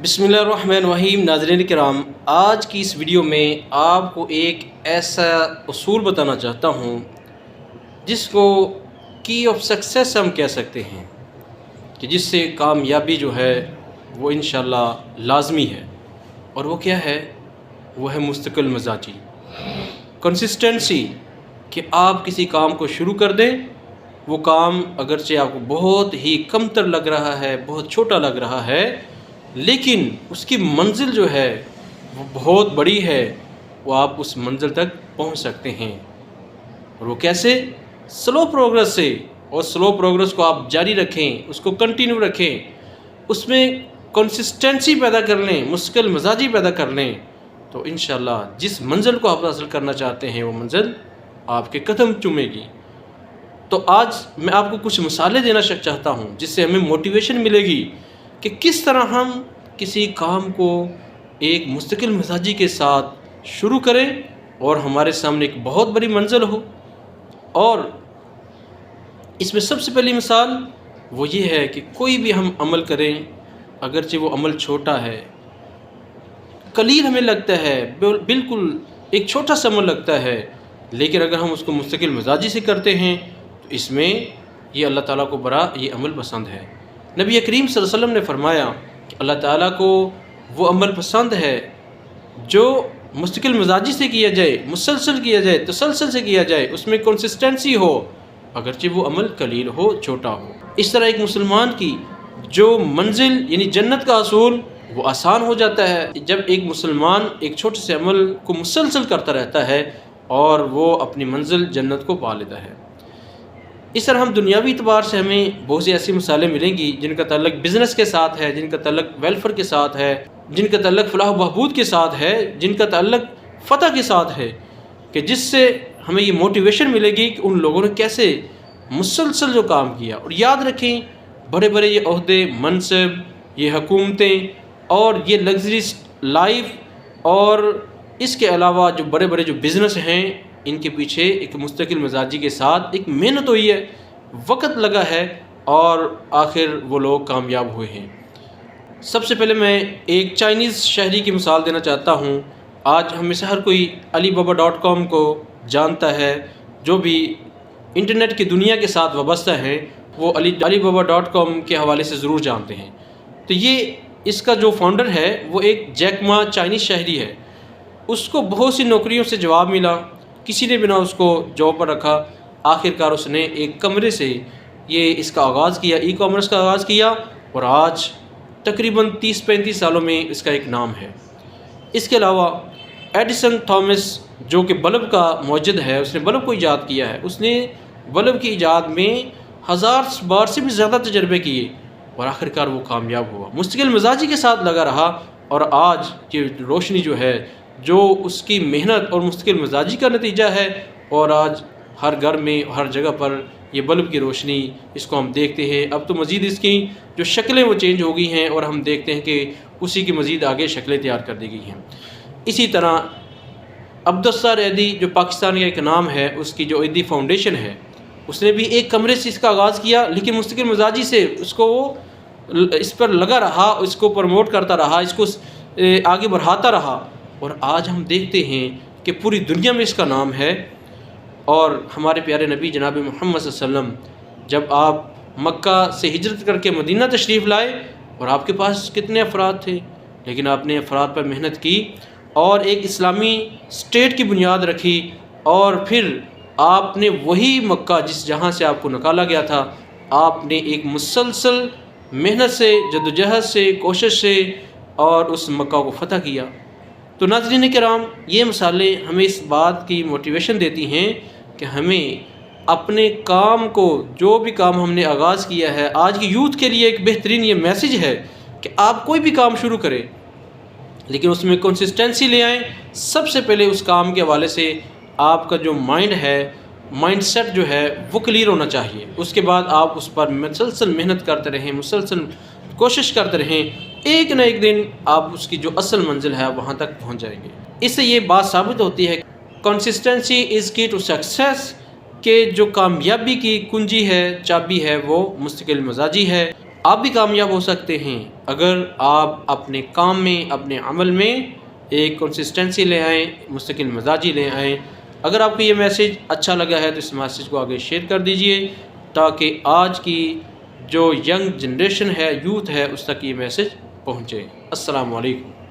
बिस्मिल्लाहिर्रहमानिर्रहीम। नाज़रीन किराम, आज की इस वीडियो में आपको एक ऐसा उसूल बताना चाहता हूँ जिसको की ऑफ सक्सेस हम कह सकते हैं, कि जिससे कामयाबी जो है वो इंशाल्लाह लाजमी है। और वो क्या है? वो है मुस्तकिल मिजाजी, कंसिस्टेंसी। कि आप किसी काम को शुरू कर दें, वो काम अगरचे आपको बहुत ही कमतर लग रहा है, बहुत छोटा लग रहा है, लेकिन उसकी मंजिल जो है वो बहुत बड़ी है। वो आप उस मंजिल तक पहुंच सकते हैं। और वो कैसे? स्लो प्रोग्रेस से। और स्लो प्रोग्रेस को आप जारी रखें, उसको कंटिन्यू रखें, उसमें कंसिस्टेंसी पैदा कर लें, मुश्किल मिजाजी पैदा कर लें, तो इंशाल्लाह जिस मंजिल को आप हासिल करना चाहते हैं वो मंजिल आपके कदम चूमेगी। तो आज मैं आपको कुछ मिसालें देना चाहता हूँ जिससे हमें मोटिवेशन मिलेगी कि किस तरह हम किसी काम को एक मुस्तकिल मिजाजी के साथ शुरू करें और हमारे सामने एक बहुत बड़ी मंजिल हो। और इसमें सबसे पहली मिसाल वो ये है कि कोई भी हम अमल करें, अगरचे वो अमल छोटा है, कलील हमें लगता है, बिल्कुल एक छोटा सा अमल लगता है, लेकिन अगर हम उसको मुस्तकिल मिजाजी से करते हैं तो इसमें ये अल्लाह ताला को बड़ा ये अमल पसंद है। नबी करीम सल्लल्लाहु अलैहि वसल्लम ने फरमाया कि अल्लाह ताला को वो अमल पसंद है जो मुस्तकिल मिजाजी से किया जाए, मुसलसल किया जाए, तसलसल से किया जाए, उसमें कंसिस्टेंसी हो, अगरचे वो अमल कलील हो, छोटा हो। इस तरह एक मुसलमान की जो मंजिल यानी जन्नत का असूल वो आसान हो जाता है जब एक मुसलमान एक छोटे से अमल को मुसलसल करता रहता है और वो अपनी मंजिल जन्नत को पा लेता है। इस तरह हम दुनियावी इतबार से हमें बहुत सी ऐसी मिसालें मिलेंगी जिनका ताल्लुक बिज़नेस के साथ है, जिनका ताल्लुक वेलफेयर के साथ है, जिनका ताल्लुक फलाह बहबूद के साथ है, जिनका ताल्लुक फ़तह के साथ है, कि जिससे हमें ये मोटिवेशन मिलेगी कि उन लोगों ने कैसे मुसलसल जो काम किया। और याद रखें, बड़े बड़े ये ओहदे, मनसब, ये हुकूमतें और ये लग्जरी लाइफ और इसके अलावा जो बड़े बड़े जो बिज़नेस हैं, इनके पीछे एक मुस्तकिल मिजाजी के साथ एक मेहनत हुई है, वक़्त लगा है और आखिर वो लोग कामयाब हुए हैं। सबसे पहले मैं एक चाइनीज़ शहरी की मिसाल देना चाहता हूँ। आज हमें से हर कोई alibaba.com को जानता है। जो भी इंटरनेट की दुनिया के साथ वाबस्ता हैं वो alibaba.com के हवाले से ज़रूर जानते हैं। तो ये इसका जो फाउंडर है वो एक जैक मा चाइनीज़ शहरी है। उसको बहुत सी नौकरियों से जवाब मिला, किसी ने बिना उसको जॉब पर रखा। आखिरकार उसने एक कमरे से ये इसका आगाज़ किया, ई कॉमर्स का आगाज़ किया, और आज तकरीबन 30-35 सालों में इसका एक नाम है। इसके अलावा एडिसन थॉमस जो कि बल्ब का मौजद है, उसने बल्ब को ईजाद किया है। उसने बल्ब की ईजाद में 1000 बार से भी ज़्यादा तजर्बे किए और आखिरकार वो कामयाब हुआ। मुस्तकिल मिजाजी के साथ लगा रहा और आज की रोशनी जो है, जो उसकी मेहनत और मुस्तकिल मिजाजी का नतीजा है, और आज हर घर में हर जगह पर ये बल्ब की रोशनी इसको हम देखते हैं। अब तो मज़ीद इसकी जो शक्लें वो चेंज हो गई हैं और हम देखते हैं कि उसी की मज़ीद आगे शक्लें तैयार कर दी गई हैं। इसी तरह अब्दुस्सार ऐदी जो पाकिस्तान का एक नाम है, उसकी जो ऐदी फाउंडेशन है, उसने भी एक कमरे से इसका आगाज़ किया, लेकिन मुस्तकिल मिजाजी से उसको इस पर लगा रहा, इसको प्रमोट करता रहा, इसको आगे बढ़ाता रहा, और आज हम देखते हैं कि पूरी दुनिया में इसका नाम है। और हमारे प्यारे नबी जनाब मोहम्मद सल्लल्लाहु अलैहि वसल्लम जब आप मक्का से हिजरत करके मदीना तशरीफ़ लाए, और आपके पास कितने अफराद थे, लेकिन आपने अफराद पर मेहनत की और एक इस्लामी स्टेट की बुनियाद रखी, और फिर आपने वही मक्का जिस जहाँ से आपको निकाला गया था, आपने एक मुसलसल मेहनत से, जद्दोजहद से, कोशिश से और उस मक्का को फ़तह किया। तो नाज़रीन किराम, ये मिसालें हमें इस बात की मोटिवेशन देती हैं कि हमें अपने काम को, जो भी काम हमने आगाज़ किया है, आज की यूथ के लिए एक बेहतरीन ये मैसेज है कि आप कोई भी काम शुरू करें, लेकिन उसमें कंसिस्टेंसी ले आएँ। सबसे पहले उस काम के हवाले से आपका जो माइंड है, माइंडसेट जो है वो क्लियर होना चाहिए। उसके बाद आप उस पर मुसलसल मेहनत करते रहें, मुसलसल कोशिश करते रहें, एक न एक दिन आप उसकी जो असल मंजिल है वहाँ तक पहुँच जाएंगे। इससे ये बात साबित होती है कंसिस्टेंसी इज़ की टू सक्सेस, के जो कामयाबी की कुंजी है, चाबी है, वो मुस्तकिल मिजाजी है। آپ بھی کامیاب ہو سکتے ہیں اگر آپ اپنے کام میں، اپنے عمل میں ایک کنسسٹنسی لے آئیں، مستقل مزاجی لے آئیں۔ اگر آپ کو یہ میسیج اچھا لگا ہے تو اس میسیج کو آگے شیئر کر دیجئے تاکہ آج کی جو ینگ جنریشن ہے، یوتھ ہے، اس تک یہ میسیج پہنچے۔ السلام علیکم۔